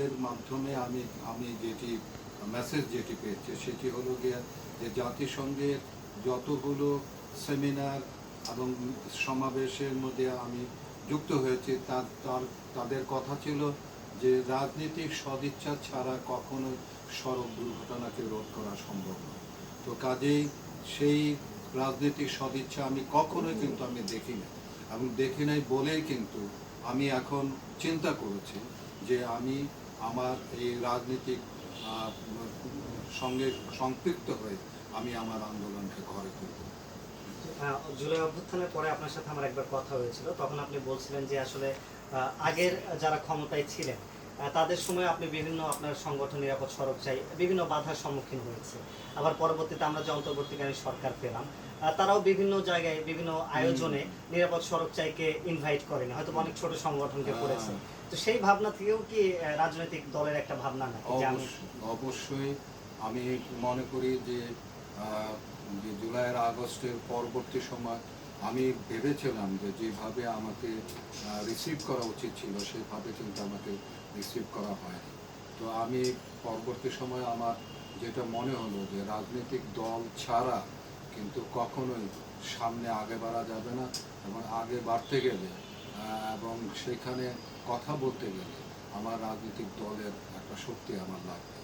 ইমেলের মাধ্যমে আমি যেটি মেসেজ যেটি পেয়েছি সেটি হলো গিয়ে যে জাতিসংঘের যতগুলো সেমিনার এবং সমাবেশের মধ্যে আমি যুক্ত হয়েছি তাদের কথা ছিল যে রাজনৈতিক সদিচ্ছা ছাড়া কখনো সড়ক দুর্ঘটনাকে রোধ করা সম্ভব নয়। তো কাজেই সেই রাজনৈতিক সদিচ্ছা আমি কখনোই কিন্তু আমি দেখি না, এবং দেখি নাই বলেই কিন্তু আমি এখন চিন্তা করেছি যে আমি আমার এই রাজনৈতিক সঙ্গে সম্পৃক্ত হয়ে আমি আমার আন্দোলনকে ঘরে তুলব। জুলাই অভ্যুত্থানের পরে আপনার সাথে আমার একবার কথা হয়েছিল, তখন আপনি বলছিলেন যে আসলে আগের যারা ক্ষমতায় ছিলেন তাদের সময় আপনি বিভিন্ন আপনার সংগঠন নিরাপদ সড়ক চাই বিভিন্ন বাধার সম্মুখীন হয়েছে। আবার পরবর্তীতে আমরা যে অন্তর্বর্তীকালীন সরকার পেলাম, তারাও বিভিন্ন জায়গায় বিভিন্ন আয়োজনে নিরাপদ সড়ক চাইকে ইনভাইট করেনি, হয়তো অনেক ছোট সংগঠনকে করেছে। তো সেই ভাবনা থেকেও কি রাজনৈতিক দলের একটা ভাবনা নাকি? অবশ্যই আমি মনে করি যে জুলাইয়ের আগস্টের পরবর্তী সময় আমি ভেবেছিলাম যে যেভাবে আমাকে রিসিভ করা উচিত ছিল সেভাবে কিন্তু আমাকে রিসিভ করা হয়নি। তো আমি পরবর্তী সময় আমার যেটা মনে হলো যে রাজনৈতিক দল ছাড়া কিন্তু কখনোই সামনে আগে বাড়া যাবে না, এবং আগে বাড়তে গেলে এবং সেখানে কথা বলতে গেলে আমার রাজনৈতিক দলের একটা শক্তি আমার লাগবে।